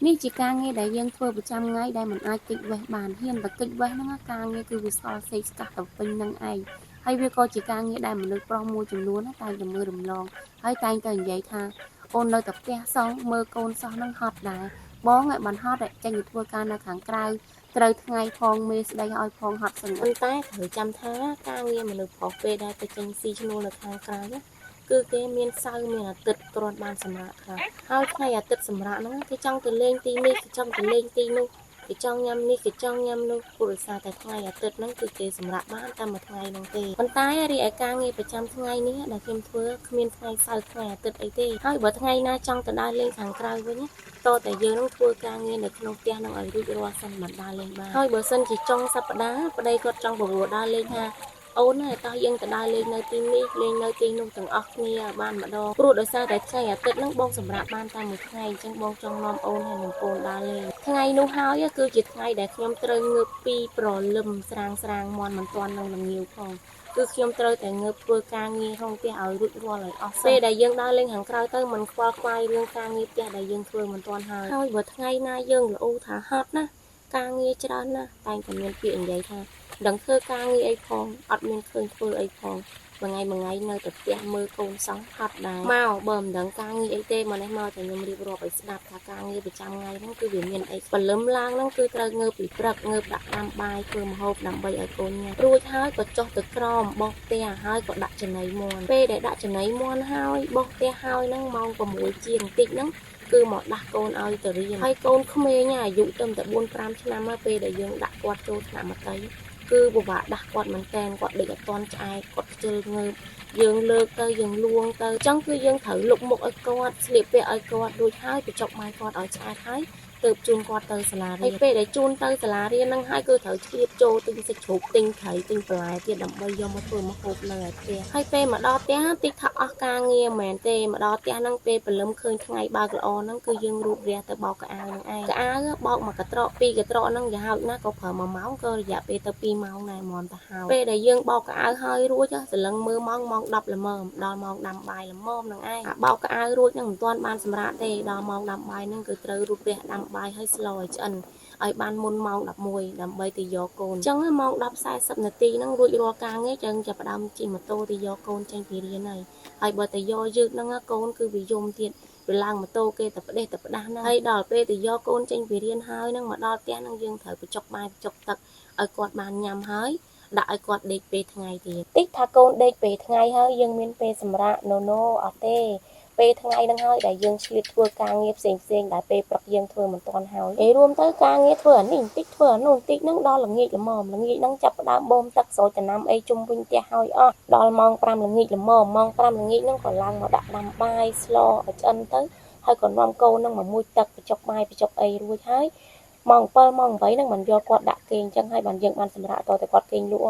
នេះជាការងារដែលយើងធ្វើប្រចាំថ្ងៃដែលមិនអាចគេចវេះបានហ៊ានតែគេចវេះហ្នឹងការងារគឺវាសល់សេកស្កះទៅពេញនឹងឯងហើយវាក៏ជាការងារដែលមនុស្សប្រុសមួយចំនួនតែងតែមើលរំលងហើយតែងតែនិយាយថាអូននៅតែផ្ទះសោះមើលកូនសោះនឹងហត់ដែរបងឲ្យបានហត់ចេញទៅធ្វើការនៅខាងក្រៅត្រូវថ្ងៃផងមេស្ដីឲ្យផងហត់សឹងប៉ុន្តែត្រូវចាំថាការងារមនុស្សប្រុសពេលដែលទៅចេញស៊ីឈ្នួលនៅខាងក្រៅគឺគេមានសៅរ៍មានអាទិត្យគ្រាន់បានសម្រាប់ខ្លះហើយថ្ងៃអាទិត្យសម្រាប់ហ្នឹងគេចង់ទៅលេងទីនេះគេចង់ទៅលេងទីនោះគេចង់ញ៉ាំនេះគេចង់ញ៉ាំនោះព្រោះដោយសារតែថ្ងៃអាទិត្យហ្នឹងគឺគេសម្រាប់បានតែមួយថ្ងៃហ្នឹងទេប៉ុន្តែរីឯការងារប្រចាំថ្ងៃនេះដែលខ្ញុំធ្វើគ្មានថ្ងៃសៅរ៍ថ្ងៃអាទិត្យអីទេហើយបើថ្ងៃណាចង់ទៅដើរលេងខាងក្រៅវិញតើតែយើងនឹងធ្វើការងារនៅក្នុងផ្ទះនឹងឲ្យរួចរាល់សិនបានដើរលេងបានហើយបើសិនជាចុងសប្តាហ៍ប្តីគាត់ចង់បរួលដើរលេងថាអូនហើយតោះយើងទៅដើរលេងនៅទីនេះលេងនៅទីនោះទាំងអស់គ្នាបានម្ដងព្រោះដោយសារតែថ្ងៃអាទិត្យហ្នឹងបងសម្រាប់បានតែមួយថ្ងៃអញ្ចឹងបងចង់នាំអូនហើយនឹងកូនដើរលេងថ្ងៃនោះហើយគឺជាថ្ងៃដែលខ្ញុំត្រូវងើបពីព្រលឹមស្រាងមន់មិនទាន់នឹងល្ងាវផងគឺខ្ញុំត្រូវតែងើបធ្វើការងារក្នុងផ្ទះឲ្យរួចរាល់ឲ្យអស់ពេលដែលយើងដើរលេងខាងក្រៅទៅមិនខ្វល់ខ្វាយរឿងការងារផ្ទះដែលយើងធ្វើមិនទាន់ហើយបើថ្ងៃណាយើងល្អូថាហត់ណាការងារច្រើនណាស់តែងតែមានពាក្យនិយាយថាដឹងធ្វើការងារអីផងអត់មានឃើញធ្វើអីផងមួយថ្ងៃនៅតែផ្ទះមើលកូនសោះហត់ដែរមកបើមិនដឹងការងារអីទេមកនេះមកតែខ្ញុំរៀបរាប់ឲ្យស្ដាប់ថាការងារប្រចាំថ្ងៃហ្នឹងគឺវាមានអីព្រលឹមឡើងហ្នឹងគឺត្រូវងើបពីព្រឹកងើបដាក់ដាំបាយធ្វើម្ហូបដើម្បីឲ្យកូនញ៉ាំរួចហើយក៏ចុះទៅក្រោមបោះផ្ទះហើយក៏ដាក់ចំណីមាន់ពេលដែលដាក់ចំណីមាន់ហើយបោះផ្ទះហើយហ្នឹងម៉ោង6ជាងបន្តិចហ្នឹងគឺមកដាស់កូនឲ្យទៅរៀនហើយកូនក្មេងអាយុទៅតែ4-5ឆ្នាំមកពេលដែលយើងដាក់គាត់ចូលថ្នាក់មត្តេយ្យគឺពិបាកដាស់គាត់មែនតើគាត់ដេកអត់ទាន់ឆ្អែតគាត់ខ្ជិលងើបយើងលើកទៅយើងលួងទៅអញ្ចឹងគឺយើងត្រូវលុបមុខឲ្យគាត់ស្លៀកពាក់ឲ្យគាត់រួចហើយបញ្ចុកបាយគាត់ឲ្យឆ្អែតហើយទើបជូនគាត់ទៅសាលារៀនហើយពេលដែលជូនទៅសាលារៀនហ្នឹងហើយគឺត្រូវឆ្លៀតចូលទិញសាច់ជ្រូកទិញត្រីទិញបន្លែទៀតដើម្បីយកមកធ្វើម្ហូបនៅឯផ្ទះហើយពេលមកដល់ផ្ទះតិចថាអស់ការងារមែនទេមកដល់ផ្ទះហ្នឹងពេលព្រលឹមឃើញថ្ងៃបើកល្អហ្នឹងគឺយើងរូបរះទៅបោកកៅអៅហ្នឹងឯងកៅអៅបោកមួយកត្រកពីរកត្រកហ្នឹងយ៉ាងហោចណាស់ក៏ប្រើ1ម៉ោងក៏រយៈពេលទៅ2ម៉ោងដែរហ្មងទៅហើយពេលដែលយើងបោកកៅអៅហើយរួចសន្លឹងមើលម៉ោង10ល្មមដល់ម៉ោងដាំបាយល្មមហ្នឹងឯងអាបោកកៅអៅរួចហ្នឹងមិនទាន់បានសម្រាប់ទេដល់ម៉ោងដាំបាយហ្នឹងគឺត្រូវរូបរះដាំបាយហើយស្លឲ្យឆ្អិនឲ្យបានមុនម៉ោង11ដើម្បីទៅយកកូនអញ្ចឹងម៉ោង10:40នាទីហ្នឹងរួចរាល់ការងារចឹងចាប់ផ្ដើមជិះម៉ូតូទៅយកកូនចេញពីរៀនហើយបើទៅយកយឺតហ្នឹងកូនគឺវាយំទៀតវាឡើងម៉ូតូគេទៅផ្ដេសទៅផ្ដាស់ហ្នឹងហើយដល់ពេលទៅយកកូនចេញពីរៀនហើយហ្នឹងមកដល់ផ្ទះហ្នឹងយើងត្រូវបញ្ចុកបាយបញ្ចុកទឹកឲ្យគាត់បានញ៉ាំហើយដាក់ឲ្យគាត់ដេកពេលថ្ងៃទៀតតិចថាកូនដេកពេលថ្ងៃហើយយើងមានពេលសម្រាប់ណូអត់ទេពេលថ្ងៃហ្នឹងហើយដែលយើងឆ្លៀតធ្វើការងារផ្សេងដែលពេលព្រឹកយើងធ្វើមិនទាន់ហើយរួមទៅការងារធ្វើអានេះបន្តិចធ្វើអានោះបន្តិចហ្នឹងដល់ល្ងាចល្មមល្ងាចហ្នឹងចាប់ផ្ដើមបូមទឹកស្រោចចំណាំអីជុំវិញផ្ទះហើយអស់ដល់ម៉ោង5ល្ងាចល្មមម៉ោង5ល្ងាចហ្នឹងក៏ឡើងមកដាក់ដាំបាយស្លឲ្យឆ្អិនទៅហើយក៏នាំកូនហ្នឹងមកមួយទឹកបញ្ចុកបាយបញ្ចុកអីរួចហើយម៉ោង7ម៉ោង8ហ្នឹងបានយកគាត់ដាក់គេអញ្ចឹងហើយបានយើងបានសម្រាប់តតែគាត់គេងលក់